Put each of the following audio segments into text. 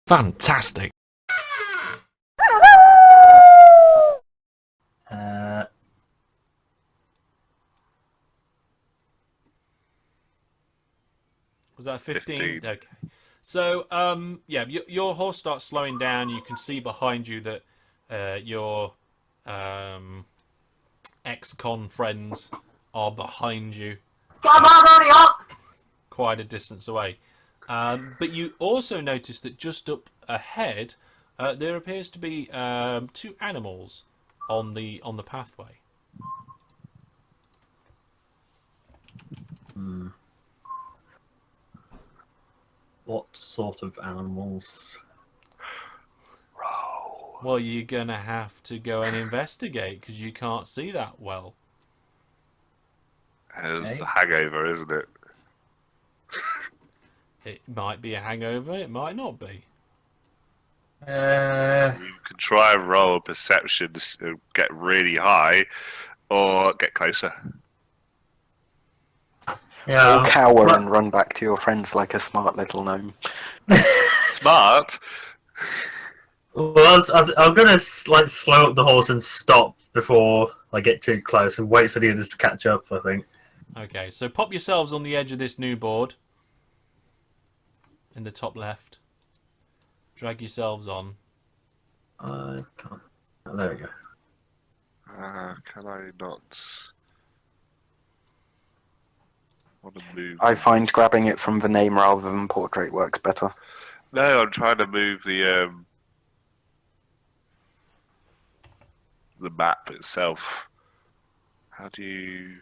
Fantastic. Was that a 15? 15. Okay. So, yeah, your horse starts slowing down. You can see behind you that your ex-con friends are behind you, quite a distance away. But you also notice that just up ahead, there appears to be two animals on the pathway. What sort of animals? Well, you're going to have to go and investigate because you can't see that well. It's Okay. the hangover, isn't it? It might be a hangover, it might not be. You can try and roll perception to get really high, or get closer. Yeah. Or cower and run back to your friends like a smart little gnome. Smart. Well, I'm gonna like slow up the horse and stop before I get too close and wait for the others to catch up. I think. Okay, so pop yourselves on the edge of this new board. In the top left. Drag yourselves on. I can't. Oh, there we go. Can I not? Want to move? I find grabbing it from the name rather than portrait works better. No, I'm trying to move the map itself. How do you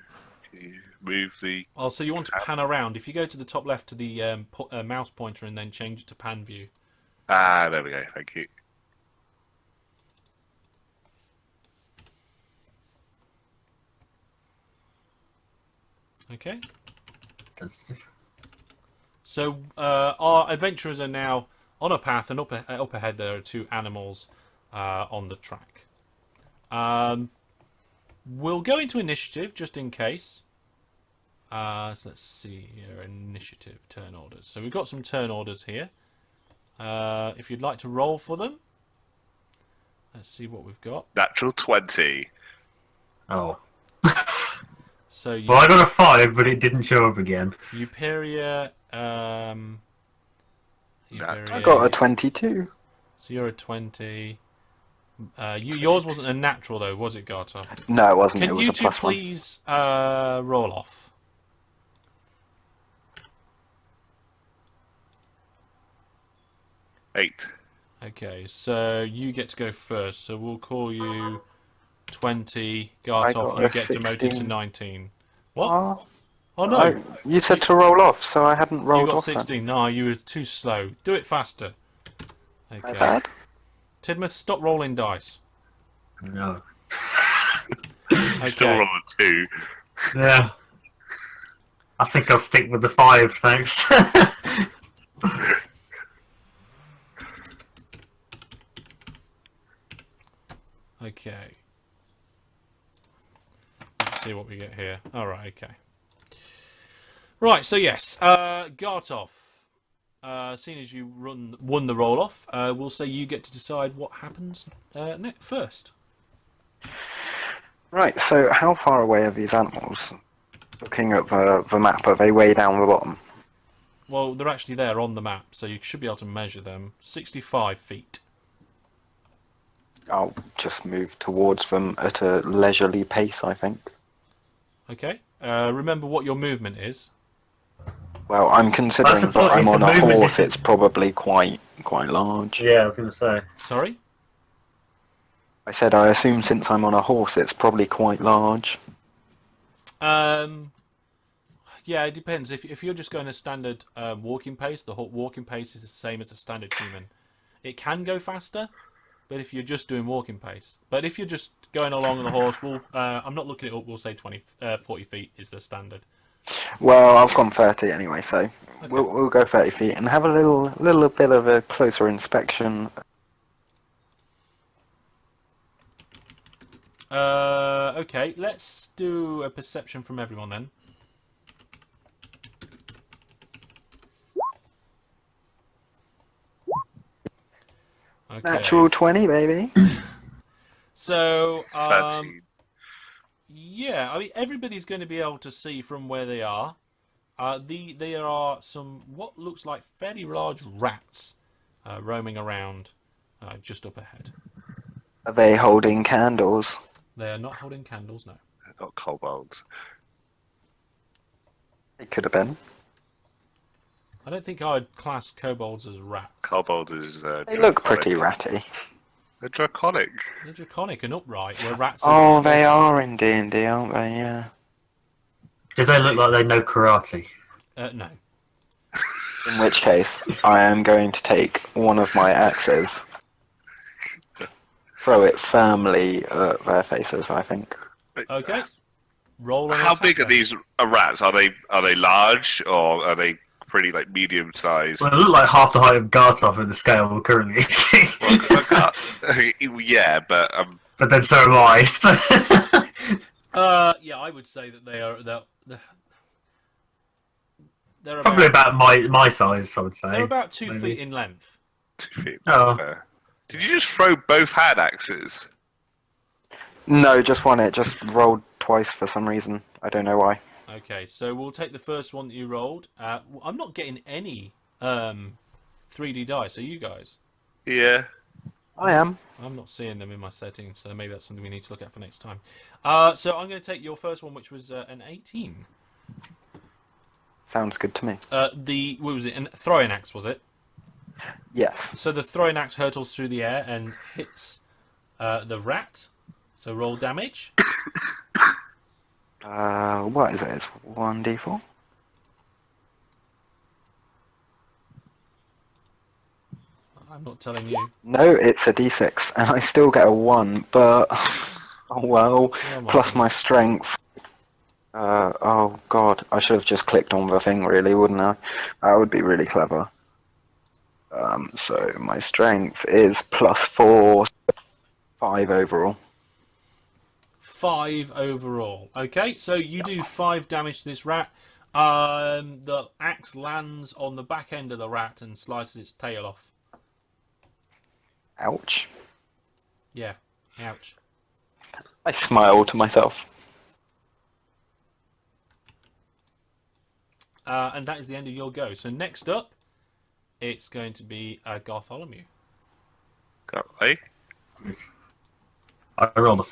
move the? Oh, so you want to pan around. If you go to the top left to the mouse pointer and then change it to pan view. Ah, there we go. Thank you. Okay. Sensitive. So our adventurers are now on a path, and up ahead there are two animals on the track. We'll go into initiative just in case. So let's see here, initiative, turn orders. So we've got some turn orders here. If you'd like to roll for them. Let's see what we've got. Natural 20. Oh. So you, Well, I got a 5, but it didn't show up again. Euperia, I got a 22. So you're a 20. Yours wasn't a natural though, was it, Garth? No, it wasn't. Can It was you a two plus please roll off? Eight. Okay, so you get to go first. So we'll call you 20. I Garth, got you a get demoted to 16. 19. one. What? Oh no! You said to roll off, so I hadn't You rolled got off. 16. No, you were too slow. Do it faster. My Okay. bad. Tidmouth, stop rolling dice. No. Still Okay. on a 2. Yeah. I think I'll stick with the 5, thanks. Okay. Let's see what we get here. Alright, okay. Right, so yes, Gartov, seeing as you won the roll-off, we'll say you get to decide what happens first. Right, so how far away are these animals? Looking at the map, are they way down the bottom? Well, they're actually there on the map, so you should be able to measure them. 65 feet. I'll just move towards them at a leisurely pace, I think. Okay. Remember what your movement is. Well, I'm considering That's the that point, is I'm on the a movement horse, distance- it's probably quite large. Yeah, I was going to say. Sorry? I said I assume since I'm on a horse, it's probably quite large. Yeah, it depends. If you're just going a standard walking pace, the walking pace is the same as a standard human. It can go faster, but if you're just doing walking pace. But if you're just going along on the horse, I'm not looking it up, we'll say 40 feet is the standard. Well, I've gone 30 anyway, so Okay. we'll go 30 feet and have a little bit of a closer inspection. Okay, let's do a perception from everyone then. Okay. Natural 20, baby. So, 13. yeah, I mean, everybody's going to be able to see from where they are. There are some what looks like fairly large rats roaming around just up ahead. Are they holding candles? They are not holding candles, no. Not kobolds. It could have been. I don't think I'd class kobolds as rats. Kobold is They look pretty ratty. They're draconic. They're draconic and upright, where rats Oh, are... they are in D&D, aren't they? Yeah. Do they look like they know karate? No. In which case, I am going to take one of my axes, throw it firmly at their faces, I think. Okay. Roll an How attack big are then. these rats? Are they large or are they pretty like medium sized? Well, they look like half the height of Gartov in the scale we're currently using. Yeah, but But then so am I. Yeah, I would say that they're Probably about my size, I would say. They're about 2 maybe. feet in length. 2 feet. Oh. Fair. Did you just throw both hand axes? No, just one. It just rolled twice for some reason. I don't know why. Okay, so we'll take the first one that you rolled. I'm not getting any 3D dice. Are you guys? Yeah. I am. I'm not seeing them in my settings, so maybe that's something we need to look at for next time. So I'm going to take your first one, which was an 18. Sounds good to me. What was it? A throwing axe, was it? Yes. So the throwing axe hurtles through the air and hits the rat. So roll damage. What is it? It's 1d4? I'm not telling you. No, it's a d6, and I still get a 1, but... Oh well. Oh my Plus my goodness. strength. Oh god, I should have just clicked on the thing, really, wouldn't I? That would be really clever. So my strength is +4, 5 overall. 5 overall. Okay, so you do 5 damage to this rat. The axe lands on the back end of the rat and slices its tail off. Ouch. Yeah, ouch. I smile to myself. And that is the end of your go. So next up, it's going to be Garth Olympia. Got right? I rolled a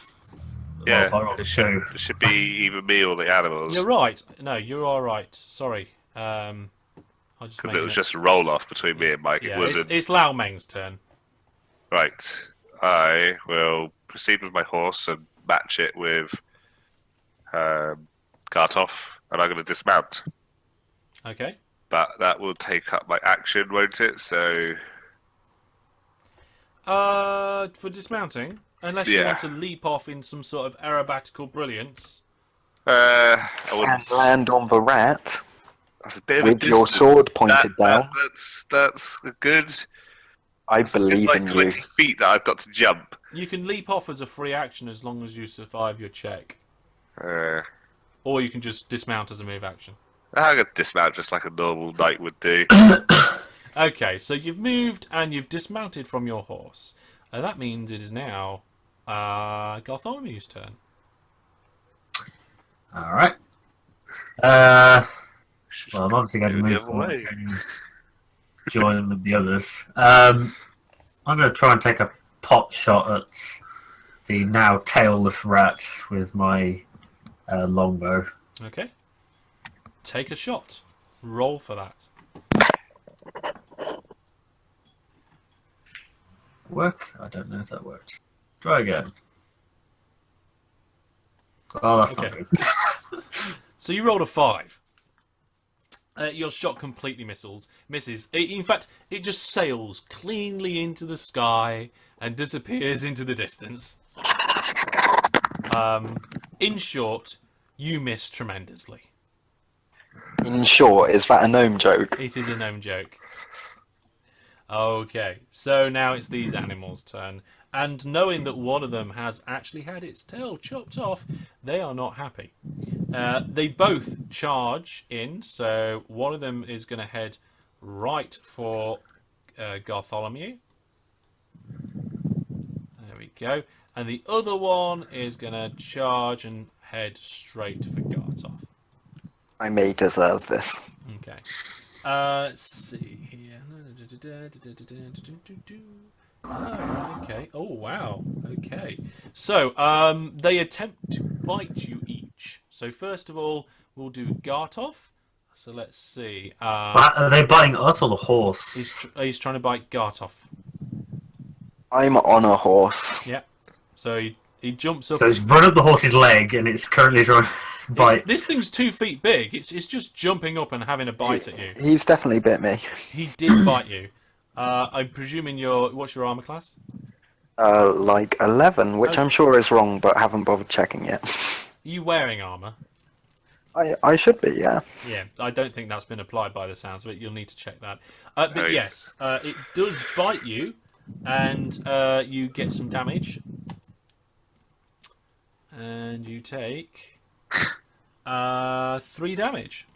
Yeah. I rolled a 2. It should be either me or the animals. You're right. No, you are right. Sorry. I'll just Because make it was just a roll off between me and Mike. Yeah, It wasn't. it's Lao Meng's turn. Right. I will proceed with my horse and match it with Gartov, and I'm going to dismount. Okay. But that will take up my action, won't it? So, For dismounting, unless you Yeah. want to leap off in some sort of aerobatical brilliance. I wouldn't. And land on the rat That's a bit of with a your distance. sword pointed down. That's good. I It's a good, believe like in you. 20 feet that I've got to jump. You can leap off as a free action as long as you survive your check. I'm Or you can just dismount as a move action. going to dismount just like a normal knight would do. Okay, so you've moved and you've dismounted from your horse. That means it is now Gartholomew's turn. Alright. Well, Just I'm obviously going to go the move other forward way. to join with the others. I'm going to try and take a pot shot at the now tailless rat with my longbow. Okay. Take a shot. Roll for that. Work? I don't know if that worked. Try again. Oh, that's not Okay. good. So you rolled a 5. Your shot completely misses. In fact, it just sails cleanly into the sky and disappears into the distance. In short, you miss tremendously. In short, is that a gnome joke? It is a gnome joke. Okay, so now it's these animals' turn. And knowing that one of them has actually had its tail chopped off, they are not happy. They both charge in, so one of them is going to head right for Gartholomew. There we go. And the other one is going to charge and head straight for Gartov. I may deserve this. Okay. Let's see here. Okay. Oh, wow. Okay. So, they attempt to bite you each. So, first of all, we'll do Gartov. So, let's see. Are they biting us or the horse? He's trying to bite Gartov. I'm on a horse. Yeah. So, he jumps up. So it's run up the horse's leg, and it's currently trying to bite. This thing's 2 feet big. It's just jumping up and having a bite at you. He's definitely bit me. He did bite you. I'm presuming what's your armor class? Like 11, which I'm sure is wrong, but haven't bothered checking yet. Are you wearing armor? I should be, yeah. Yeah, I don't think that's been applied by the sounds of it. You'll need to check that. But Hey. yes, it does bite you, and you get some damage. And you take 3 damage.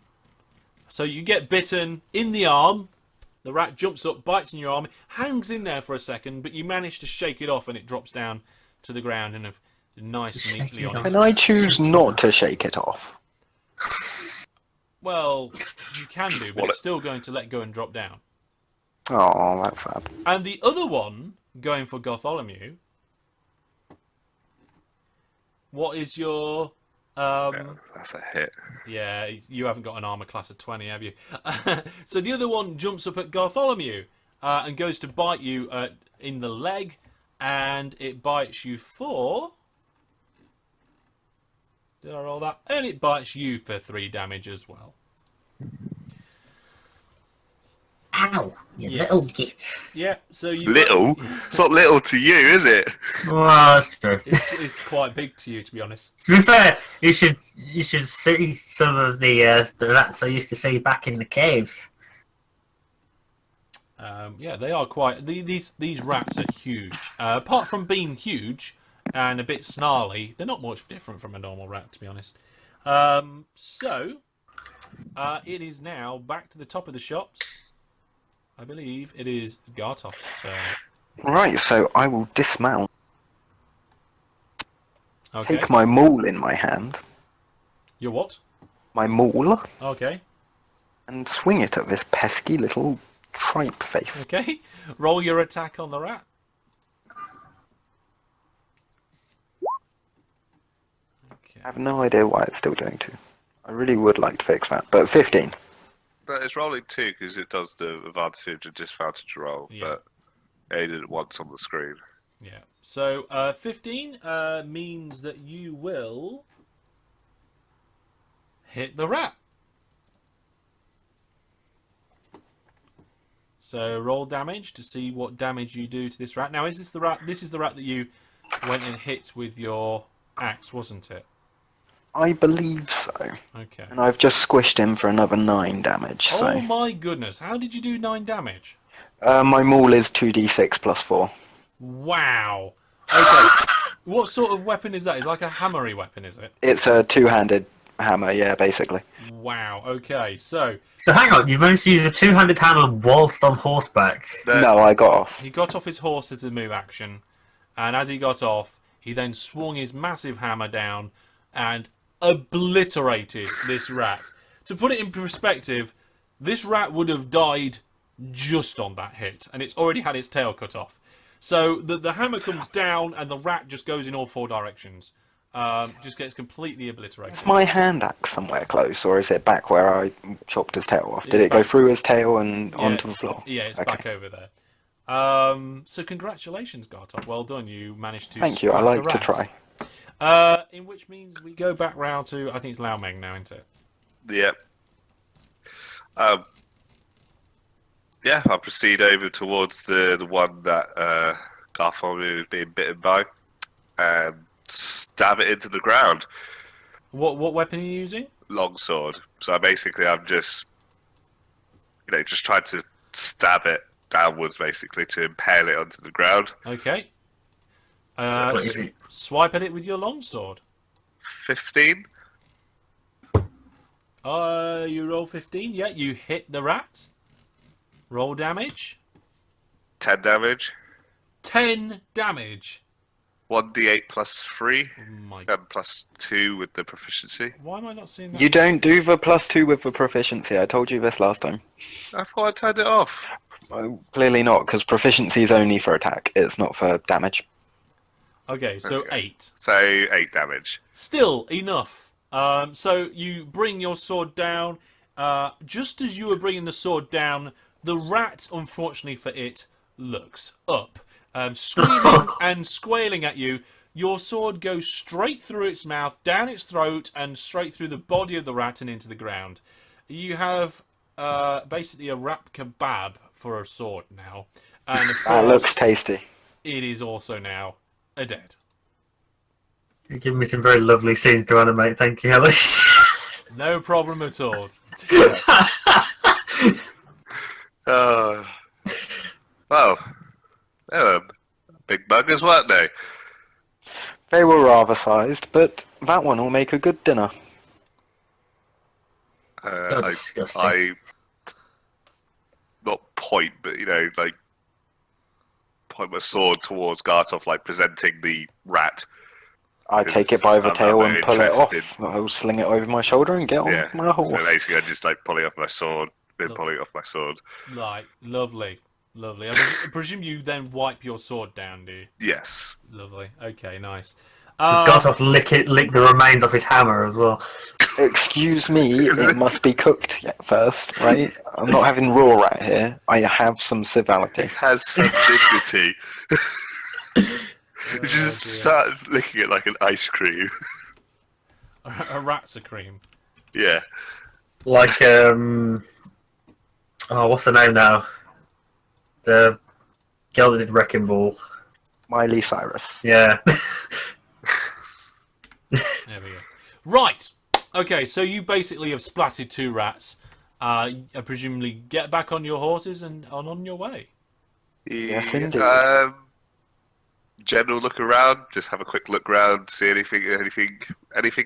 So you get bitten in the arm. The rat jumps up, bites in your arm, hangs in there for a second, but you manage to shake it off and it drops down to the ground and nice and neatly on its. Can I choose not to shake it off? Well, you can do, but it's still going to let go and drop down. Oh, that's fab. And the other one, going for Garth Olympia, what is your... Yeah, that's a hit. Yeah, you haven't got an armor class of 20, have you? So the other one jumps up at Garth Olympia and goes to bite you in the leg, and it bites you for... Did I roll that? And it bites you for 3 damage as well. Ow, you Yes. little git. Yeah, so you... Little? It's not little to you, is it? Well, that's true. It's quite big to you, to be honest. To be fair, you should see some of the rats I used to see back in the caves. Yeah, they are quite... These rats are huge. Apart from being huge and a bit snarly, they're not much different from a normal rat, to be honest. So, it is now back to the top of the shops. I believe it is Gartov's turn. Right, so I will dismount, Okay. take my maul in my hand, Your what? my maul, Okay. and swing it at this pesky little tripe face. Okay. Roll your attack on the rat. Okay. I have no idea why it's still doing 2. I really would like to fix that, but 15. But it's rolling 2 because it does the advantage and disadvantage roll, Yeah. but it didn't once on the screen. Yeah. So 15 means that you will hit the rat. So roll damage to see what damage you do to this rat. Now, is this the rat? This is the rat that you went and hit with your axe, wasn't it? I believe so. Okay. And I've just squished him for another 9 damage, Oh so... my goodness! How did you do 9 damage? my maul is 2d6 plus 4. Wow. Okay. What sort of weapon is that? It's like a hammery weapon, is it? It's a 2-handed hammer, yeah, basically. Wow. Okay. So So hang on, you managed to use a 2-handed hammer whilst on horseback. No, I got off. he got off his horse as a move action, and as he got off, he then swung his massive hammer down and obliterated this rat. To put it in perspective, this rat would have died just on that hit, and it's already had its tail cut off. So the hammer comes down, and the rat just goes in all 4 directions. Just gets completely obliterated. Is my hand axe somewhere close, or is it back where I chopped his tail off? Did It's it go back. through his tail and Yeah. onto the floor? Yeah, it's Okay. back over there. So congratulations, Gartov. Well done. You managed to. Thank you, I splat a like to rat. try. In which means we go back round to, I think it's Lao Meng now, isn't it? Yep. Yeah, I'll proceed over towards the one that Garth Olympia was being bitten by and stab it into the ground. What weapon are you using? Longsword. So I'm just, just trying to stab it downwards, basically, to impale it onto the ground. Okay. what is it? Swipe at it with your longsword. 15. You roll 15. Yeah, you hit the rat. Roll damage. 10 damage. 10 damage. 1d8 plus 3 Oh my. and plus 2 with the proficiency. Why am I not seeing that? You don't do the +2 with the proficiency. I told you this last time. I thought I turned it off. Well, clearly not, because proficiency is only for attack. It's not for damage. Okay, so Okay. 8. So 8 damage. Still enough. So you bring your sword down. Just as you were bringing the sword down, the rat, unfortunately for it, looks up, screaming and squealing at you. Your sword goes straight through its mouth, down its throat, and straight through the body of the rat and into the ground. You have basically a wrap kebab for a sword now, and of That looks course, tasty. it is also now a dead. You're giving me some very lovely scenes to animate. Thank you, Alice. No problem at all. Well, they were big buggers, weren't they? They were rather sized, but that one will make a good dinner. So disgusting. I not point, but like point my sword towards Gartov, like presenting the rat. I take it by the I'm tail very and pull it off. interested. I'll sling it over my shoulder and get on Yeah. my horse. So basically, I just like pulling off my sword, then pulling it off my sword. Right, lovely. I presume you then wipe your sword down, do you? Yes. Lovely. Okay, nice. Does Garth lick the remains off his hammer as well? Excuse me, it must be cooked yet first, right? I'm not having raw rat here. I have some civility. It has some dignity. Oh, It just dear. starts licking it like an ice cream. A rat's a cream. Yeah. Like oh, what's the name now? The girl that did Wrecking Ball. Miley Cyrus. Yeah. There we go. Right. Okay, so you basically have splatted 2 rats. Presumably get back on your horses and on your way. Yes, indeed. General look around, just have a quick look around, see anything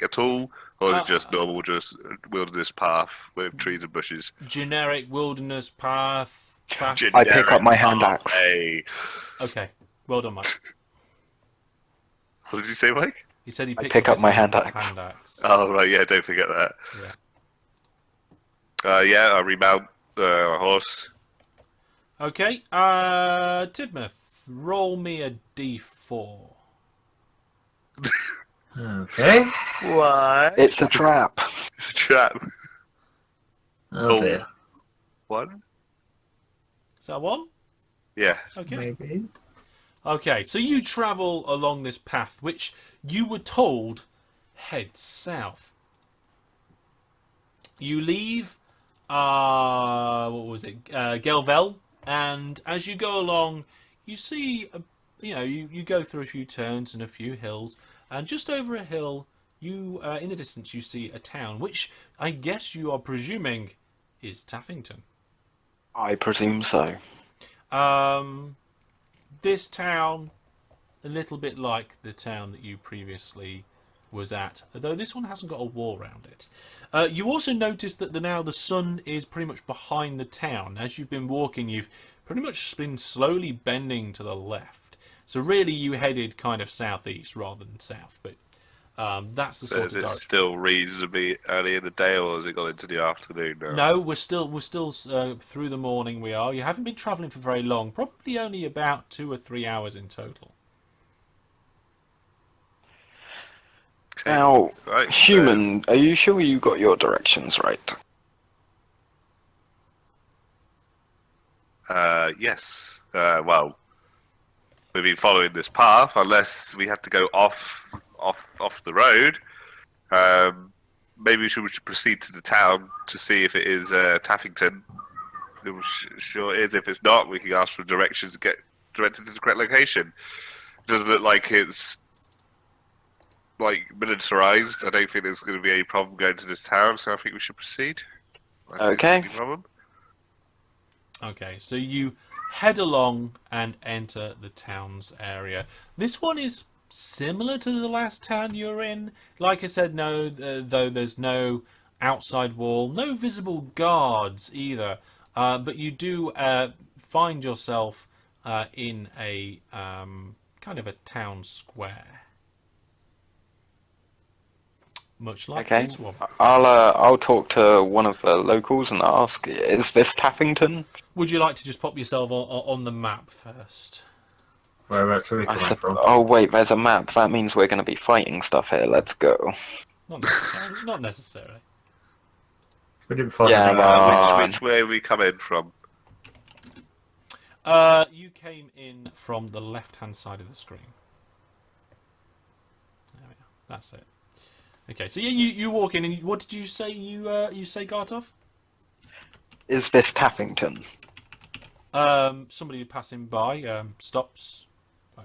at all, or is it just normal, just wilderness path with trees and bushes? Generic wilderness path. I pick up my hand axe. Hey, Okay, well done, Mike. what did you say, Mike? He said he picks pick up his my hand axe. Oh right, yeah, don't forget that. Yeah, I remount the horse. Okay, Tidmouth, roll me a d4. Okay. Why? It's a trap. It's a trap. Oh dear. 1? Is that 1? Yeah. Okay. Maybe. Okay, so you travel along this path, which you were told heads south. You leave, what was it, Gelvel, and as you go along, you see, you go through a few turns and a few hills, and just over a hill, you, in the distance, you see a town, which I guess you are presuming is Taffington. I presume so. This town, a little bit like the town that you previously was at, although this one hasn't got a wall around it. You also notice that now the sun is pretty much behind the town. As you've been walking, you've pretty much been slowly bending to the left. So really you headed kind of southeast rather than south, but that's the So sort is of it direction. still reasonably early in the day, or has it gone into the afternoon now? No, we're still through the morning. We are. You haven't been travelling for very long. Probably only about 2 or 3 hours in total. Okay. Now, Right, human, are you sure you got your directions right? Yes. Well, we've been following this path, unless we have to go off the road. Maybe we should proceed to the town to see if it is Taffington. It sure is. If it's not, we can ask for directions to get directed to the correct location. It doesn't look like it's like militarized. I don't think there's going to be any problem going to this town, so I think we should proceed. I don't think Okay. there's any problem. Okay, so you head along and enter the town's area. This one is similar to the last town you're in. Like I said, no, though there's no outside wall, no visible guards either. But you do find yourself in a kind of a town square, much like Okay. this one. I'll talk to one of the locals and ask, is this Taffington? Would you like to just pop yourself on the map first? Whereabouts are we coming from? Oh wait, there's a map. That means we're going to be fighting stuff here. Let's go. Not necessarily. Not necessarily. We didn't find Yeah, any well- Which way are we coming from? You came in from the left-hand side of the screen. There we are. That's it. Okay, so you walk in, and what did you say? You say Gartov? Is this Taffington? Somebody passing by stops,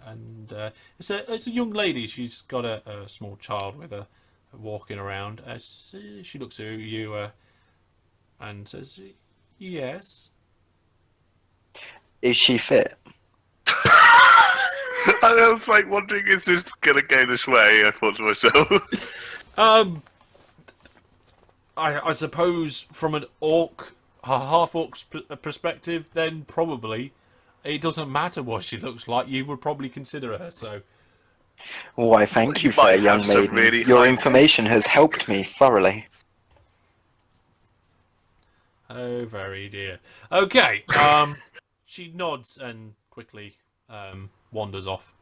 and it's a young lady. She's got a small child with her, walking around. She looks at you and says, "Yes." Is she fit? I was like wondering, is this gonna go this way? I thought to myself. I suppose from an orc, a half orc's perspective, then probably it doesn't matter what she looks like. You would probably consider her so. Why, thank you, You might fair young have some maiden. really Your high information taste. has helped me thoroughly. Oh, very dear. Okay. She nods and quickly wanders off.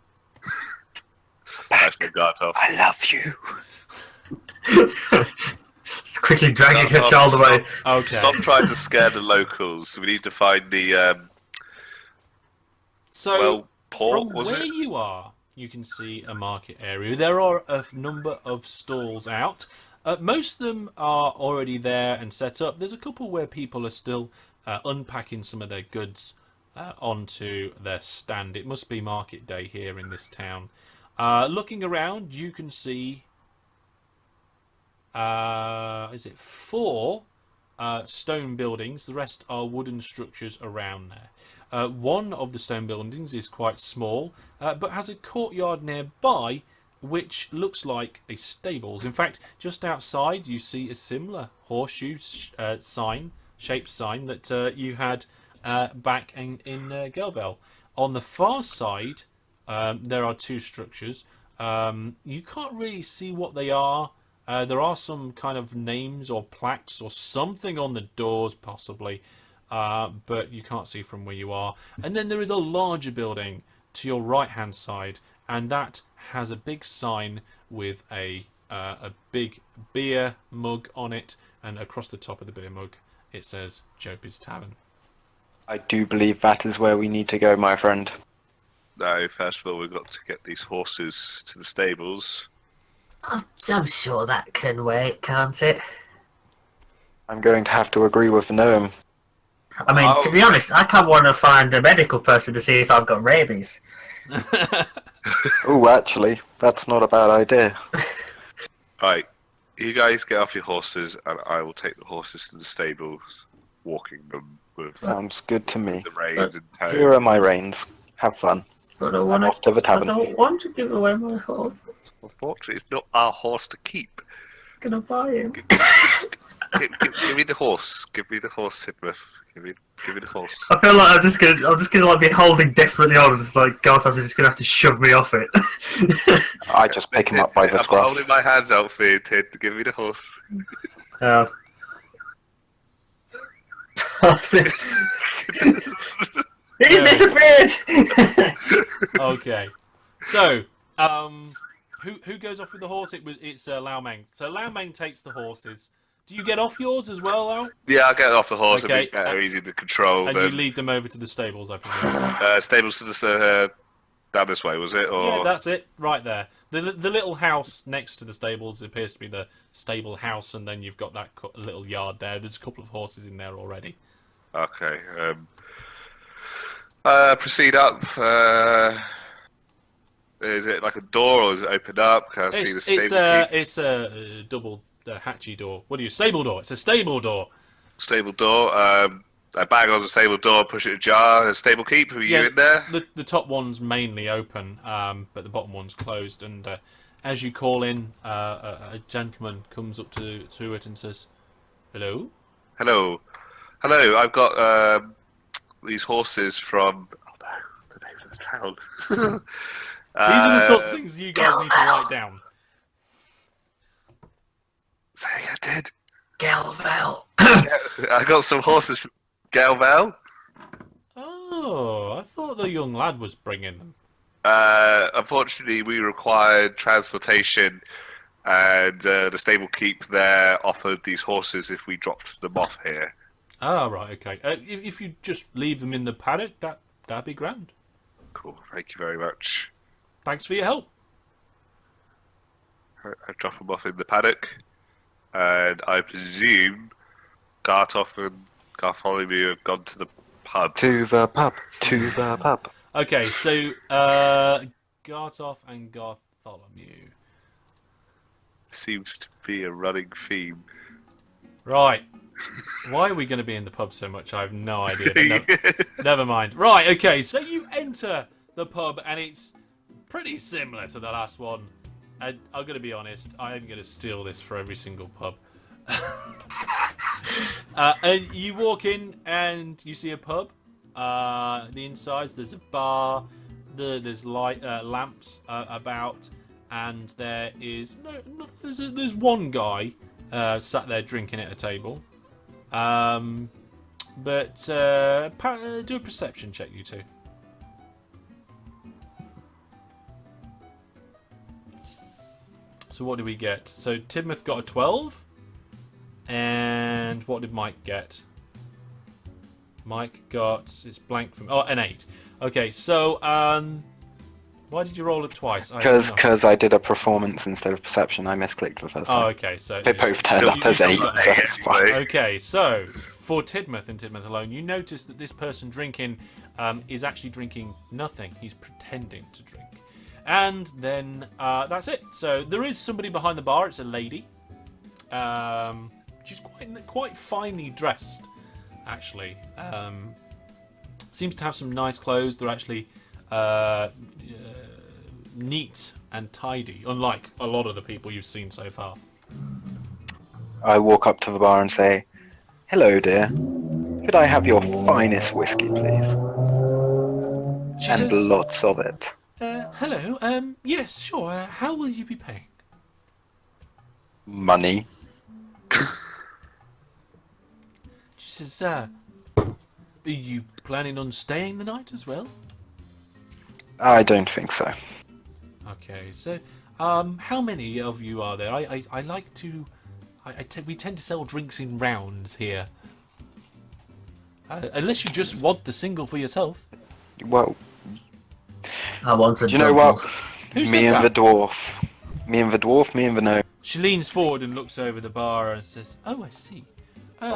That's the Gartov. I love you. Just quickly dragging her Gartov, child away. Okay. Stop trying to scare the locals. We need to find the So port. from Was where it? you are, you can see a market area. There are a number of stalls out. Most of them are already there and set up. There's a couple where people are still unpacking some of their goods onto their stand. It must be market day here in this town. Looking around, you can see is it 4 stone buildings? The rest are wooden structures around there. One of the stone buildings is quite small, but has a courtyard nearby, which looks like a stables. In fact, just outside you see a similar horseshoe shaped sign that you had back in Gelvel. On the far side, there are 2 structures. You can't really see what they are. There are some kind of names or plaques or something on the doors, possibly, but you can't see from where you are. And then there is a larger building to your right-hand side, and that has a big sign with a big beer mug on it, and across the top of the beer mug it says Jopie's Tavern. I do believe that is where we need to go, my friend. No, first of all, we've got to get these horses to the stables. I'm sure that can wait, can't it? I'm going to have to agree with Noam. I mean, to be honest, I can't want to find a medical person to see if I've got rabies. Oh, actually, that's not a bad idea. Right, you guys get off your horses, and I will take the horses to the stables, walking them with Sounds good to me. the reins in tow. Here are my reins. Have fun. But I I'm off to the tavern. don't want to give away my horse. Unfortunately, it's not our horse to keep. I'm gonna buy him. Give me the horse. Give me the horse, Sidmouth. Give me the horse. I feel like I'm just gonna like be holding desperately on, and it's like Garth is just gonna have to shove me off it. I just pick him up by the I'm scruff. holding my hands out for you, Tid. Give me the horse. He's disappeared. Okay, so who goes off with the horse? It's Lao Meng. So Lao Meng takes the horses. Do you get off yours as well, Al? Yeah, I'll get off the horse. Okay, It'll be better, easy to control. And you lead them over to the stables, I presume. Stables to the down this way, was it? Or Yeah, that's it, right there. The little house next to the stables appears to be the stable house, and then you've got that little yard there. There's a couple of horses in there already. okay. Proceed up. Is it like a door, or is it opened up? Can I see the stable key? It's a double hatchy door. What do you? Stable door. It's a stable door. Stable door. I bang on the stable door, push it ajar. A stable keep. Are you in there? The top one's mainly open, but the bottom one's closed. And as you call in, a gentleman comes up to it and says, "Hello." Hello. I've got these horses from. the town. These are the sorts of things you guys need to write down. Say again, Ted. Galvel. I got some horses from Galvel. Oh, I thought the young lad was bringing them. Unfortunately, we required transportation, and the stable keep there offered these horses if we dropped them off here. Ah, right, okay. If you just leave them in the paddock, that'd be grand. Cool, thank you very much. Thanks for your help. I drop them off in the paddock, and I presume Garth Olympia have gone to the pub. To the pub. Okay, so Gartoff and Gartholomew. Seems to be a running theme. Right. Why are we going to be in the pub so much? I have no idea. But never mind. Right, okay, so you enter the pub, and it's pretty similar to the last one. And I'm going to be honest, I am going to steal this for every single pub. And you walk in, and you see a pub. The insides, there's a bar, there's light lamps about, and there is there's one guy sat there drinking at a table. But do a perception check, you two. So what did we get? So Tidmouth got a 12, and what did Mike get? Mike got, it's blank from, an 8. Okay, so why did you roll it twice? Because I did a performance instead of perception. I misclicked the first time. Oh, okay, so They both turned up as 8, so it's fine. Okay, so for Tidmouth and Tidmouth alone, you notice that this person drinking is actually drinking nothing. He's pretending to drink. And then that's it. So there is somebody behind the bar. It's a lady. She's quite finely dressed, actually. Seems to have some nice clothes. They're actually neat and tidy, unlike a lot of the people you've seen so far. I walk up to the bar and say, "Hello, dear. Could I have your finest whiskey, please? She And says, lots of it." hello, yes, sure, how will you be paying? Money. She says, are you planning on staying the night as well? I don't think so. Okay, so, how many of you are there? I like to, we tend to sell drinks in rounds here. Unless you just want the single for yourself. Well, I want a do you know what? Who said Me and that? the dwarf. Me and the dwarf, me and the gnome. She leans forward and looks over the bar and says, oh, I see.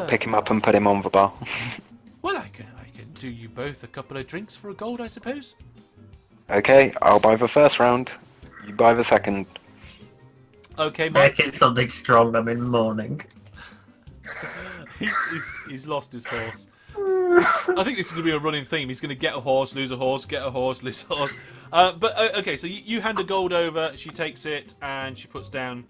Pick him up and put him on the bar. Well, I can do you both a couple of drinks for a gold, I suppose. Okay, I'll buy the first round. You buy the second. Okay, Mike. Make it something strong. I'm in mourning. He's lost his horse. I think this is going to be a running theme. He's going to get a horse, lose a horse, get a horse, lose a horse. Okay, so you hand the gold over. She takes it and she puts down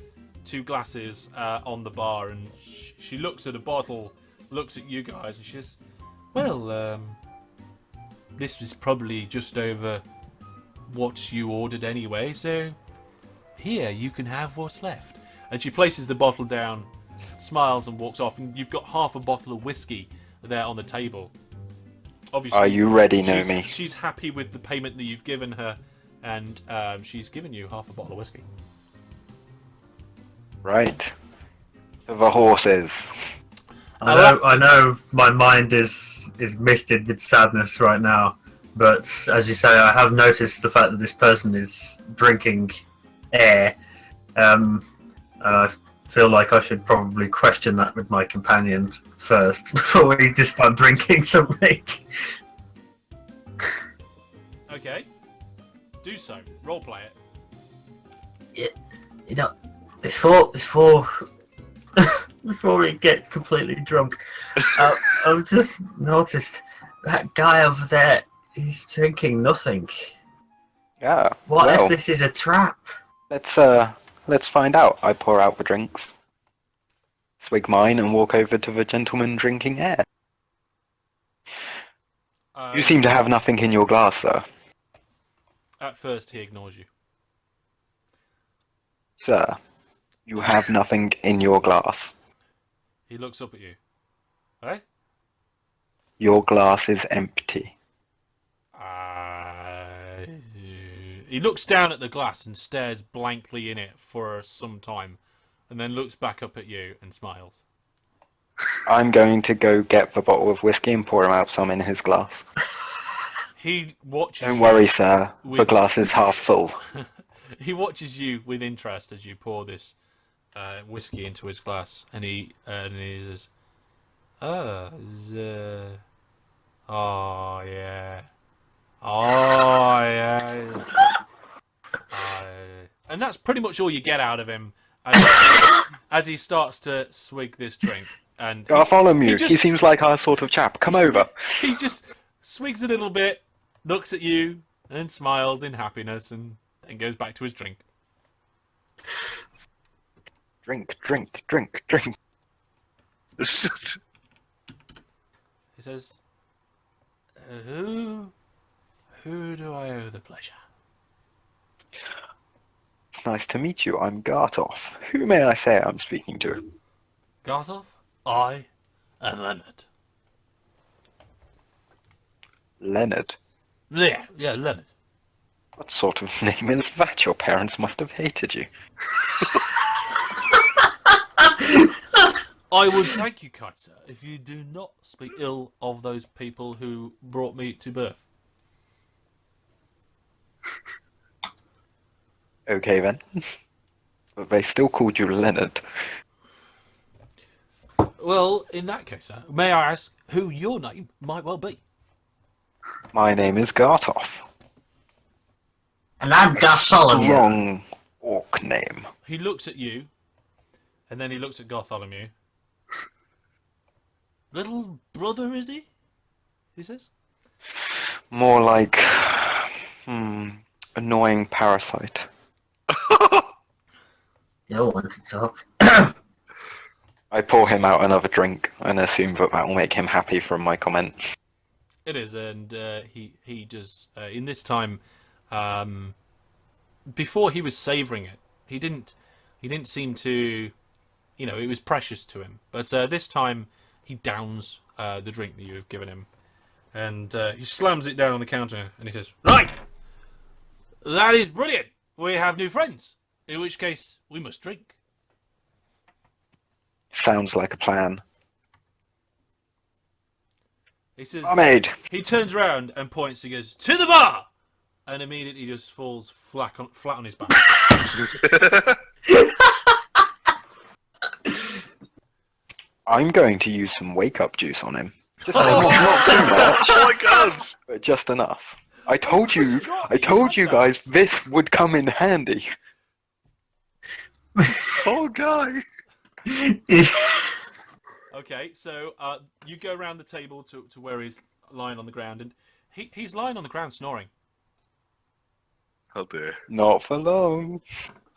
2 glasses on the bar, and she looks at a bottle, looks at you guys, and she says, "Well, this was probably just over what you ordered anyway. So here, you can have what's left." And she places the bottle down, smiles, and walks off. And you've got half a bottle of whiskey there on the table. Obviously, Are you ready, Nomi? she's happy with the payment that you've given her, and she's given you half a bottle of whiskey. Right. To the horses. I know my mind is misted with sadness right now, but as you say, I have noticed the fact that this person is drinking air. And I feel like I should probably question that with my companion first before we just start drinking something. Okay, do so. Role play it. You know, before Before we get completely drunk, I've just noticed that guy over there. He's drinking nothing. Yeah. What well, if this is a trap? Let's find out. I pour out the drinks, swig mine, and walk over to the gentleman drinking air. You seem to have nothing in your glass, sir. At first, he ignores you. Sir, you have nothing in your glass. He looks up at you. Eh? Your glass is empty. He looks down at the glass and stares blankly in it for some time, and then looks back up at you and smiles. I'm going to go get the bottle of whiskey and pour him out some in his glass. He watches. Don't worry, sir. The with- glass is half full. He watches you with interest as you pour this whiskey into his glass, and he says, "Oh, oh yeah, oh yeah." And that's pretty much all you get out of him as he starts to swig this drink. And Garth Olympia, he he seems like our sort of chap. Come over. He just swigs a little bit, looks at you, and smiles in happiness, and then goes back to his drink. Drink, drink, drink, drink. He says, "Who do I owe the pleasure?" It's nice to meet you. I'm Gartoff. Who may I say I'm speaking to? Garth, I am Leonard. Leonard. Yeah, Leonard. What sort of name is that? Your parents must have hated you. I would thank you, kind sir, if you do not speak ill of those people who brought me to birth. Okay then. But they still called you Leonard. Well, in that case, sir, may I ask who your name might well be? My name is Gartoff. And I'm Garth Olympia. Strong orc name. He looks at you, and then he looks at Garth Olympia. Little brother, is he? He says. More like... annoying parasite. You want to talk? I pour him out another drink and assume that will make him happy from my comment. It is, and he does. In this time, before he was savouring it, he didn't seem to, it was precious to him. But this time, he downs the drink that you have given him, and he slams it down on the counter, and he says, "Right, that is brilliant. We have new friends. In which case, we must drink." Sounds like a plan. He says, Barmaid! he turns around and points. He goes, "To the bar!" And immediately just falls flat on his back. I'm going to use some wake-up juice on him. Just not too much, Oh my god! but just enough. I told you guys this would come in handy. Poor guy! Okay, so you go around the table to where he's lying on the ground, and he's lying on the ground snoring. Oh dear. Not for long.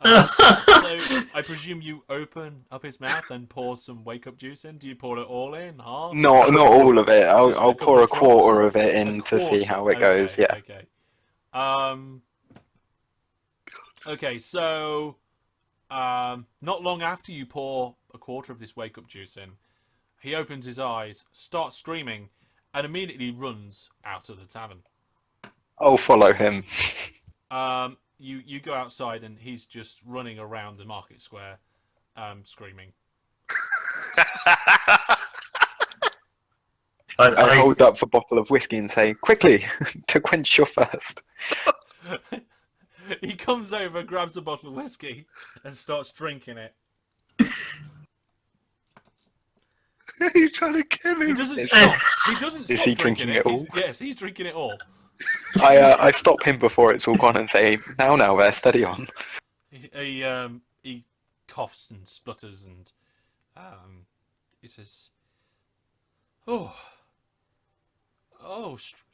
So I presume you open up his mouth and pour some wake-up juice in. Do you pour it all in? Half? Not all of it. Just I'll a pour a couple of quarter drops. of it A in to see quarter. how it goes. Yeah. Okay. Okay, so not long after you pour a quarter of this wake-up juice in, he opens his eyes, starts screaming, and immediately runs out of the tavern. I'll follow him. You go outside, and he's just running around the market square, screaming. I hold up the bottle of whiskey and say, "Quickly, to quench your thirst." He comes over, grabs a bottle of whiskey, and starts drinking it. He's trying to kill He him. doesn't stop. He doesn't stop he drinking drinking it. it all? Yes, he's drinking it all. I stop him before it's all gone and say, "Now, there, steady on." He coughs and splutters, and he says,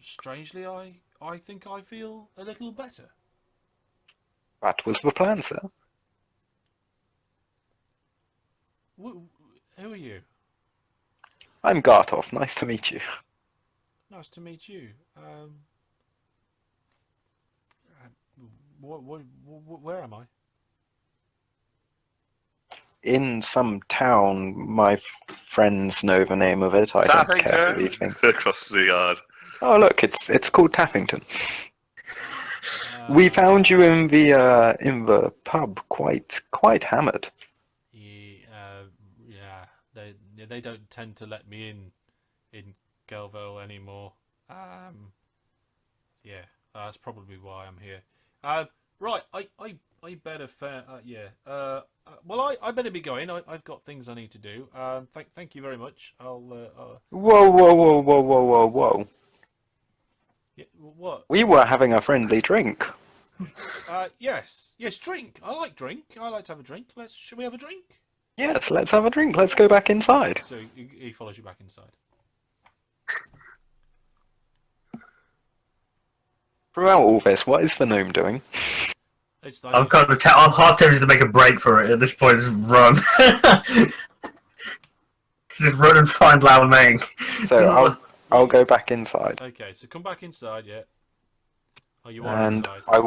strangely, I think I feel a little better." That was the plan, sir. Who are you? I'm Gartoff. Nice to meet you. Nice to meet you. where am I? In some town, my friends know the name of it. I don't care for these things. Across the yard. Oh, look, it's called Taffington. We found you in the pub, quite hammered. Yeah, they don't tend to let me in Galville anymore. Yeah, that's probably why I'm here. Right, I better well, I better be going. I've got things I need to do. Thank you very much. I'll. Whoa. Yeah, what? We were having a friendly drink. Yes, drink. I like drink. I like to have a drink. Shall we have a drink? Yes, let's have a drink. Let's go back inside. So he follows you back inside. Throughout all this, what is the gnome doing? I'm half tempted to make a break for it at this point. Just run. Just run and find Lao Meng. So I'll go back inside. Okay, so come back inside, yeah. Oh, you are And inside. I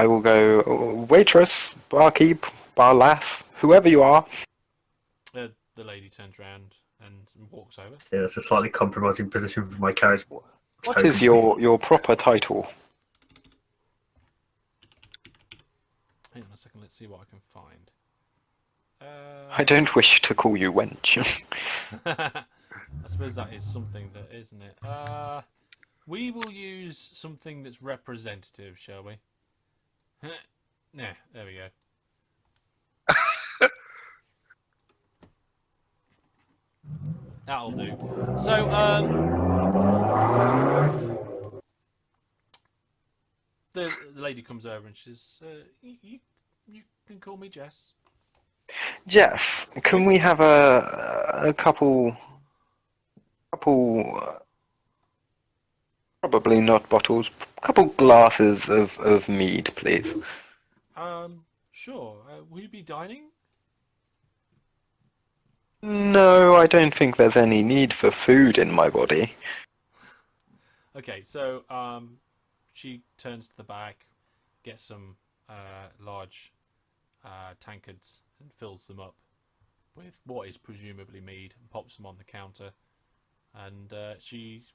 will go, waitress, barkeep, bar lass, whoever you are. The lady turns around and walks over. Yeah, it's a slightly compromising position for my character. What is your proper title? Hang on a second, let's see what I can find. I don't wish to call you wench. I suppose that is something that, isn't it? We will use something that's representative, shall we? Nah, there we go. That'll do. So, the lady comes over and she says, you can call me Jess. Jess, can we have a couple, probably not bottles, couple glasses of mead, please? Sure. Will you be dining? No, I don't think there's any need for food in my body. Okay, so she turns to the back, gets some large tankards and fills them up with what is presumably mead and pops them on the counter. And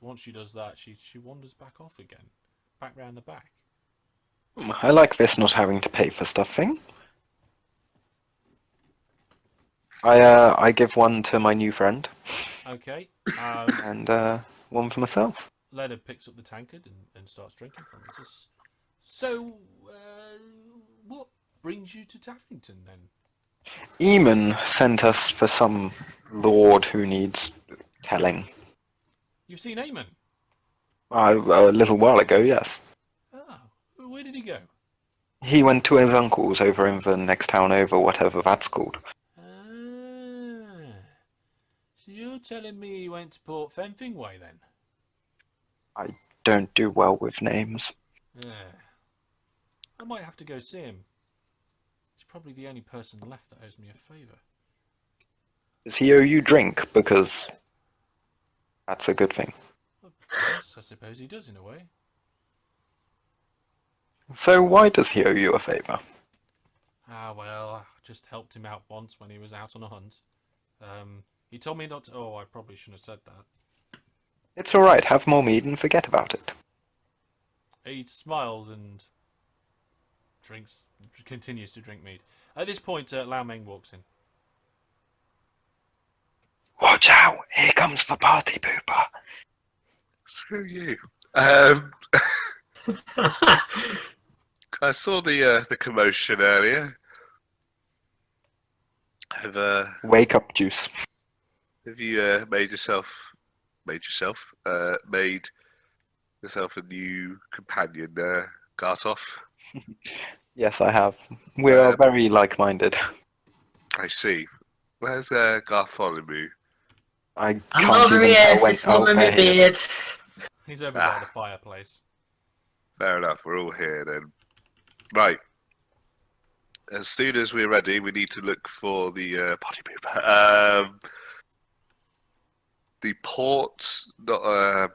once she does that, she wanders back off again, back round the back. I like this not having to pay for stuff thing. I give one to my new friend. Okay. And one for myself. Leonard picks up the tankard and starts drinking from it. Says, so, what brings you to Taffington then? Eamon sent us for some lord who needs telling. You've seen Eamon? A little while ago, yes. Ah, where did he go? He went to his uncle's over in the next town over, whatever that's called. So you're telling me he went to Port Fenfing Way then? I don't do well with names. Yeah. I might have to go see him. He's probably the only person left that owes me a favour. Does he owe you drink? Because that's a good thing. Yes, I suppose he does in a way. So why does he owe you a favour? Ah, well, I just helped him out once when he was out on a hunt. He told me not to... Oh, I probably shouldn't have said that. It's alright, have more mead and forget about it. He smiles and continues to drink mead. At this point, Lao Meng walks in. Watch out, here comes the party pooper. Screw you. I saw the commotion earlier. Wake up, Juice. Have you made yourself a new companion, Garth? Yes, I have. We are very like-minded. I see. Where's Garth Olympia? I'm over here, just warming my beard. He's over by the fireplace. Fair enough, we're all here then. Right. As soon as we're ready, we need to look for the potty pooper. The port, not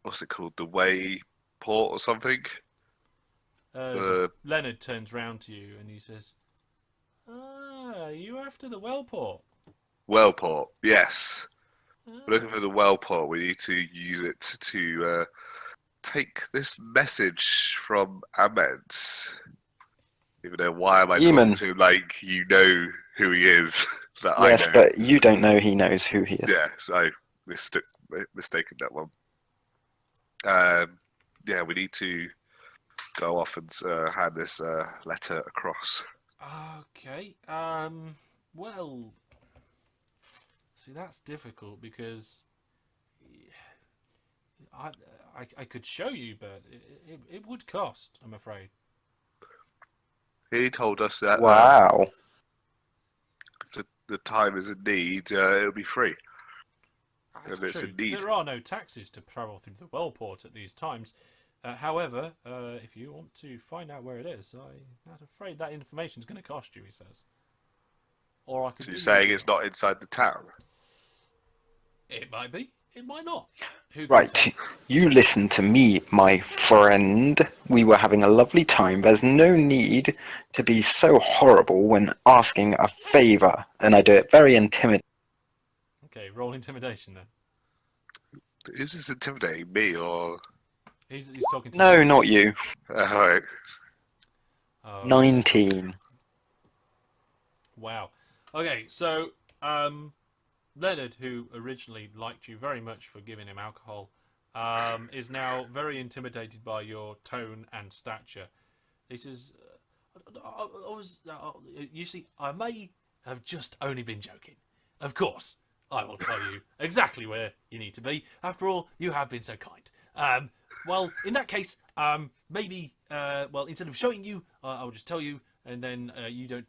what's it called? The way port or something. Leonard turns round to you and he says, "Ah, you after the well port?" Well port, yes. Ah. We're looking for the well port. We need to use it to take this message from Ahmed. Even though, why am I Eamon. talking to him like you know who he is? That Yes, I know. but you don't know he knows who he is. Yes, I mistaken that one. Yeah, we need to go off and hand this letter across. Okay. Well, see, that's difficult because I could show you, but it would cost, I'm afraid. He told us that Wow. if the time is in need, it'll be free. That's And it's true. indeed. There are no taxes to travel through the well port at these times. However, if you want to find out where it is, I'm afraid that information is going to cost you, he says. Or I could So do you're you a saying deal. it's not inside the town? It might be. It might not. Who can Right. tell? You listen to me, my friend. We were having a lovely time. There's no need to be so horrible when asking a favor. And I do it very intimidating. Okay, roll intimidation then. Is this intimidating me or? He's talking to No, you. not you. Alright. Oh, 19. wow. Okay, so Leonard, who originally liked you very much for giving him alcohol, is now very intimidated by your tone and stature. He says, you see, I may have just only been joking. Of course, I will tell you exactly where you need to be. After all, you have been so kind. Well, in that case, maybe, instead of showing you, I'll just tell you, and then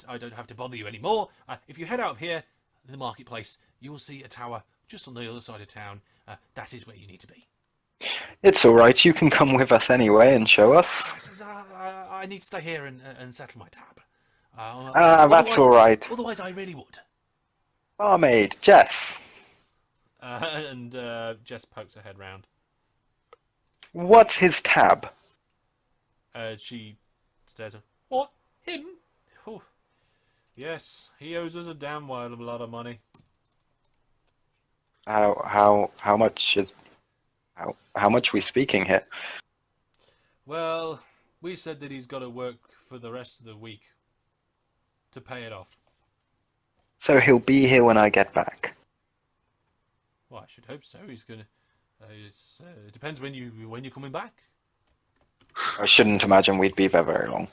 I don't have to bother you anymore. If you head out of here, the marketplace, you'll see a tower just on the other side of town. That is where you need to be. It's alright. You can come with us anyway and show us. He says, I need to stay here and settle my tab. That's alright. Otherwise, I really would. Barmaid, Jess. And Jess pokes her head round. What's his tab? She stares at what? Him? Oh, yes, he owes us a damn lot of money. How much is how much we speaking here? Well, we said that he's got to work for the rest of the week to pay it off. So he'll be here when I get back. Well, I should hope so. He's gonna. It depends when you're coming back. I shouldn't imagine we'd be there very long.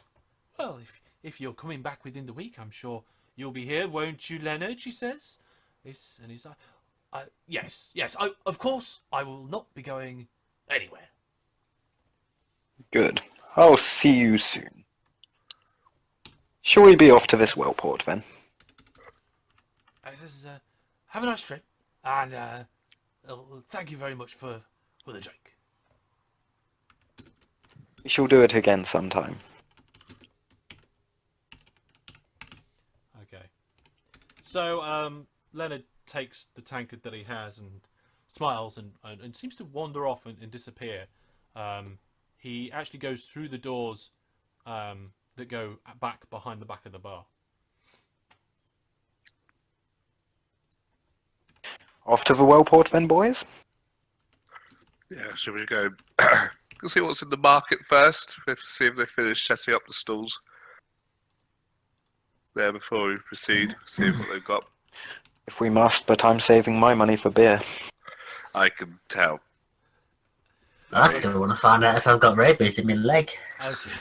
Well, if you're coming back within the week, I'm sure you'll be here, won't you, Leonard? She says. And he's like, yes. Of course, I will not be going anywhere. Good. I'll see you soon. Shall we be off to this wellport then? He says, have a nice trip, and thank you very much for the drink. We shall do it again sometime. Okay. So Leonard takes the tankard that he has and smiles and seems to wander off and disappear. He actually goes through the doors that go back behind the back of the bar. Off to the wellport then, boys? Yeah, should we go? We'll see what's in the market first. We have to see if they finish setting up the stalls there before we proceed. See what they've got. If we must, but I'm saving my money for beer. I can tell. I still want to find out if I've got rabies in my leg. Okay.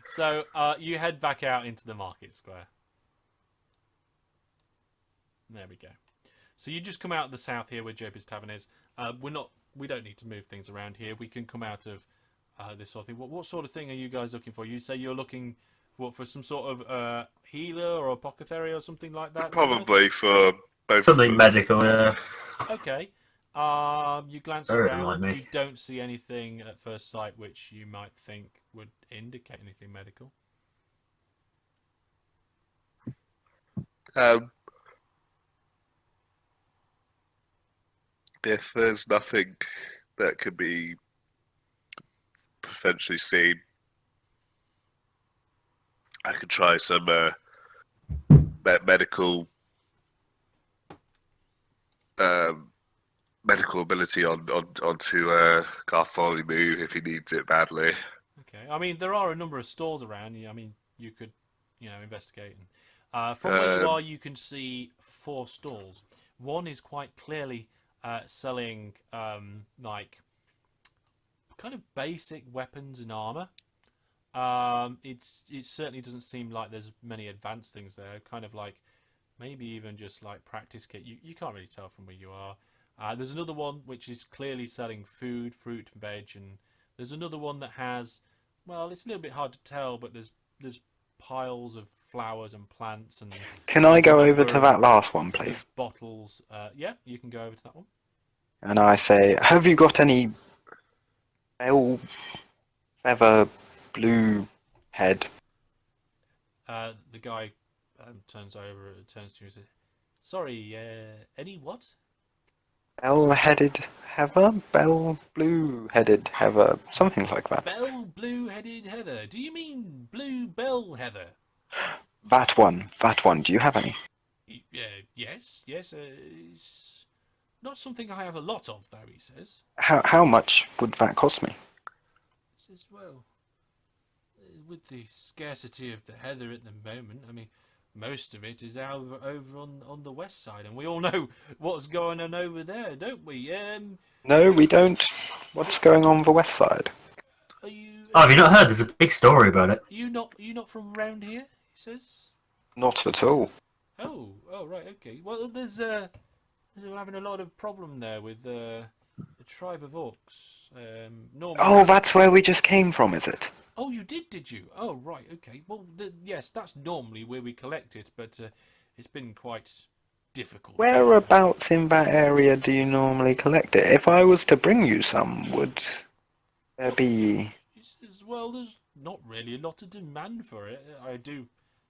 So you head back out into the market square. There we go. So you just come out of the south here where Job's Tavern is. We don't need to move things around here. We can come out of this sort of thing. What sort of thing are you guys looking for? You say you're looking for some sort of healer or apothecary or something like that? Probably for both. Something medical, yeah. Okay. You glance Very around. like me. You don't see anything at first sight which you might think would indicate anything medical. If there's nothing that could be potentially see. I could try some medical medical ability onto Garth Olympia if he needs it badly. Okay. I mean, there are a number of stores around. I mean, you could, investigate. From where you are, you can see 4 stalls. One is quite clearly selling like kind of basic weapons and armor. It certainly doesn't seem like there's many advanced things there. Kind of like maybe even just like practice kit. You can't really tell from where you are. There's another one which is clearly selling food, fruit, and veg, and there's another one that has, well, it's a little bit hard to tell, but there's piles of flowers and plants and. Can I there's a go over number to of that last one, please? Bottles. Yeah, you can go over to that one. And I say, have you got any bell feather blue head? The guy turns to you and says, "Sorry, any what?" Bell-headed heather? Bell blue-headed heather? Something like that. Bell blue-headed heather. Do you mean blue bell heather? That one. That one. Do you have any? Yes. It's not something I have a lot of, though. He says. How much would that cost me? He says, well, with the scarcity of the heather at the moment, I mean, most of it is over on the west side, and we all know what's going on over there, don't we? No, we don't. What's going on the west side? Are you? Oh, have you not heard? There's a big story about it. You not from round here? He says. Not at all. Oh, right, okay. Well, we're having a lot of problem there with the tribe of orcs. Normally. Oh, that's where we just came from, is it? Oh, you did you? Oh, right, okay. Well, yes, that's normally where we collect it, but it's been quite difficult. Whereabouts in that area do you normally collect it? If I was to bring you some, would there be... He says, well, there's not really a lot of demand for it. I do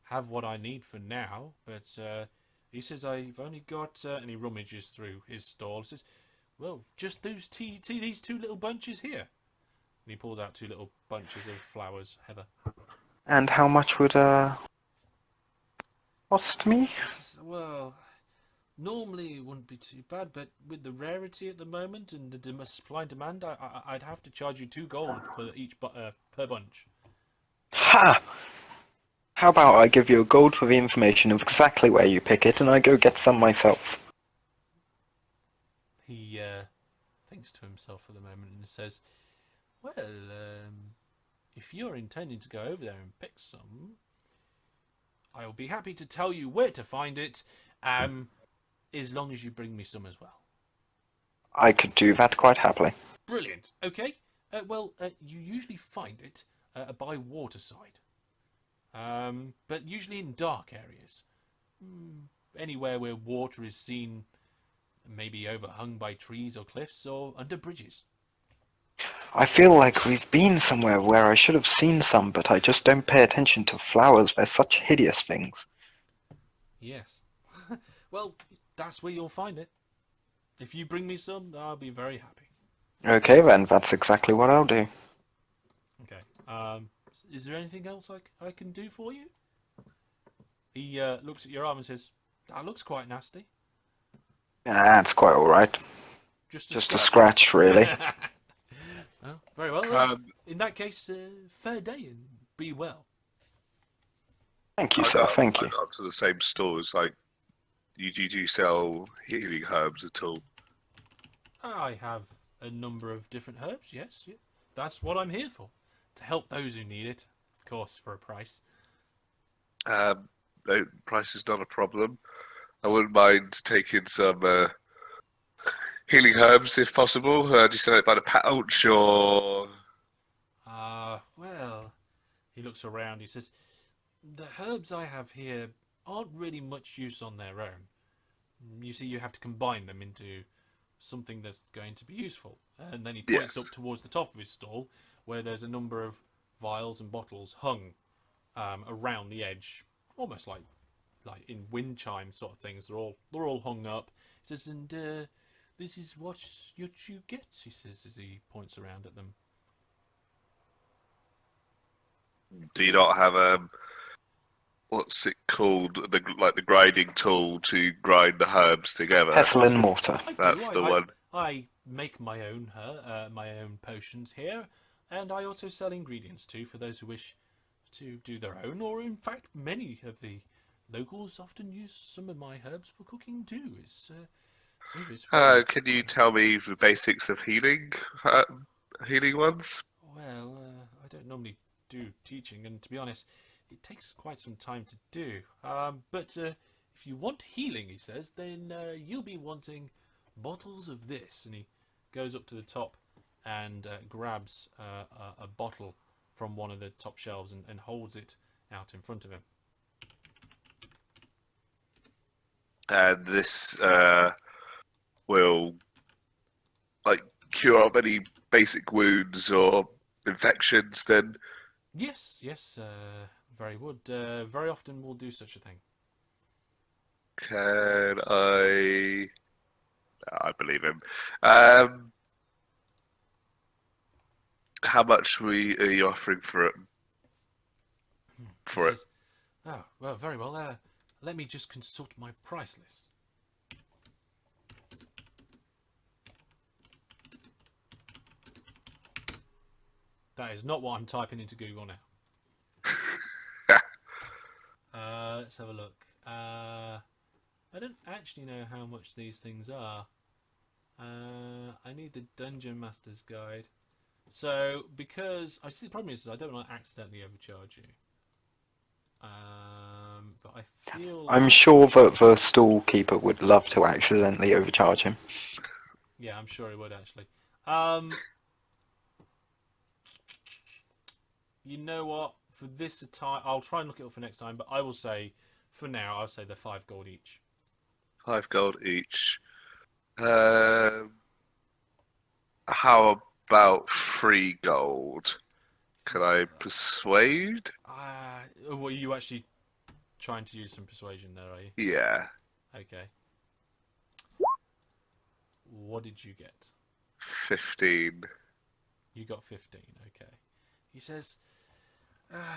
have what I need for now, but he says I've only got... and he rummages through his stall. He says, well, just these 2 little bunches here. And he pulls out 2 little bunches of flowers, heather. And how much would cost me? He says, well, normally it wouldn't be too bad, but with the rarity at the moment and the supply and demand, I'd have to charge you 2 gold for each per bunch. Ha! How about I give you a gold for the information of exactly where you pick it, and I go get some myself? He thinks to himself for the moment and says, well, if you're intending to go over there and pick some, I'll be happy to tell you where to find it, as long as you bring me some as well. I could do that quite happily. Brilliant. Okay. Well, you usually find it by waterside, but usually in dark areas. Anywhere where water is seen, maybe overhung by trees or cliffs, or under bridges. I feel like we've been somewhere where I should have seen some, but I just don't pay attention to flowers. They're such hideous things. Yes. Well, that's where you'll find it. If you bring me some, I'll be very happy. Okay then, that's exactly what I'll do. Okay. Is there anything else I can do for you? He looks at your arm and says, that looks quite nasty. That's quite alright. Just a scratch, really. Oh, very well. In that case, fair day and be well. Thank you, sir. Thank you. I got to the same stores. Like, you do sell healing herbs at all? I have a number of different herbs. Yes, yeah. That's what I'm here for. To help those who need it, of course, for a price. The price is not a problem. I wouldn't mind taking some healing herbs if possible. Do you sell it by the pouch or? Well, he looks around. He says, the herbs I have here aren't really much use on their own. You see, you have to combine them into something that's going to be useful. And then he points up towards the top of his stall, where there's a number of vials and bottles hung around the edge, almost like in wind chime sort of things. They're all hung up. He says, and this is what you get, he says, as he points around at them. Do you not have what's it called? The grinding tool to grind the herbs together. Pestle and mortar. I That's do. the one. I make my own potions here, and I also sell ingredients too for those who wish to do their own. Or in fact, many of the locals often use some of my herbs for cooking too. Can you tell me the basics of healing? Healing ones? Well, I don't normally do teaching, and to be honest, it takes quite some time to do. But if you want healing, he says, then you'll be wanting bottles of this. And he goes up to the top and grabs a bottle from one of the top shelves and holds it out in front of him. And this will cure up any basic wounds or infections then? Yes, very would. Very often we'll do such a thing. Can I believe him. How much are you offering for it? He says, oh, well, very well. Let me just consult my price list. That is not what I'm typing into Google now. Let's have a look. I don't actually know how much these things are. I need the Dungeon Master's Guide. So, because I see the problem is I don't want to accidentally overcharge you. But I feel I'm sure that the storekeeper would love to accidentally overcharge him. yeah, I'm sure he would actually. You know what? For this time, I'll try and look it up for next time. But I will say, for now, I'll say they're 5 gold each. 5 gold each. How about 3 gold? Can I persuade? Were you actually trying to use some persuasion there, are you? Yeah. Okay. What did you get? 15. You got 15, okay. He says,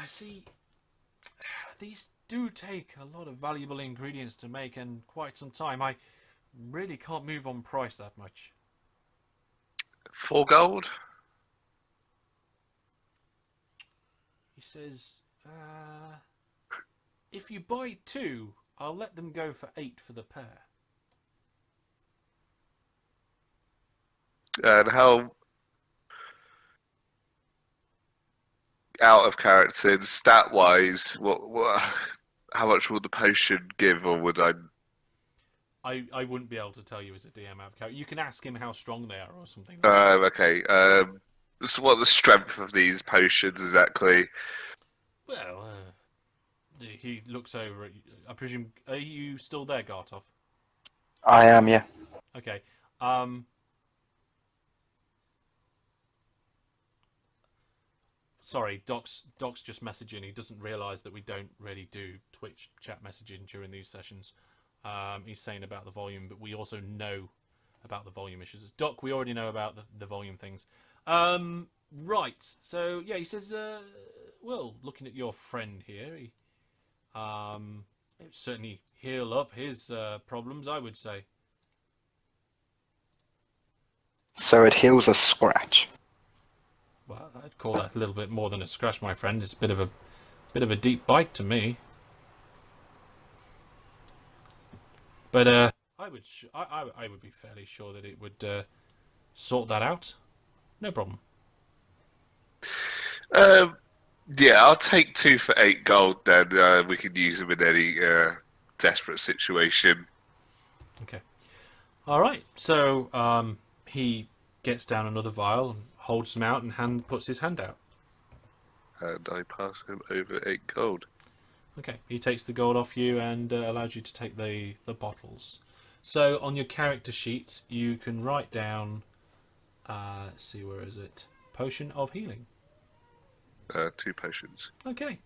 see, these do take a lot of valuable ingredients to make and quite some time. I really can't move on price that much. 4 gold? He says, if you buy 2, I'll let them go for 8 for the pair. And how out of character, stat wise, how much will the potion give, or would I I wouldn't be able to tell you as a DM out of character. You can ask him how strong they are or something. Okay. So what the strength of these potions exactly? Well, he looks over at you. I presume, are you still there, Gartov? I am, yeah. Okay. Sorry, Doc's just messaging. He doesn't realise that we don't really do Twitch chat messaging during these sessions. He's saying about the volume, but we also know about the volume issues. Doc, we already know about the volume things. Right. So yeah, he says, well, looking at your friend here, he it would certainly heal up his problems, I would say. So it heals a scratch. Well, I'd call that a little bit more than a scratch, my friend. It's a bit of a deep bite to me. But I would be fairly sure that it would sort that out. No problem. Yeah, I'll take 2 for 8 gold then. We can use them in any desperate situation. Okay. All right. So he gets down another vial and holds them out and puts his hand out. And I pass him over 8 gold. Okay. He takes the gold off you and allows you to take the bottles. So on your character sheet, you can write down. Let's see, where is it? Potion of healing. 2 potions. Okay.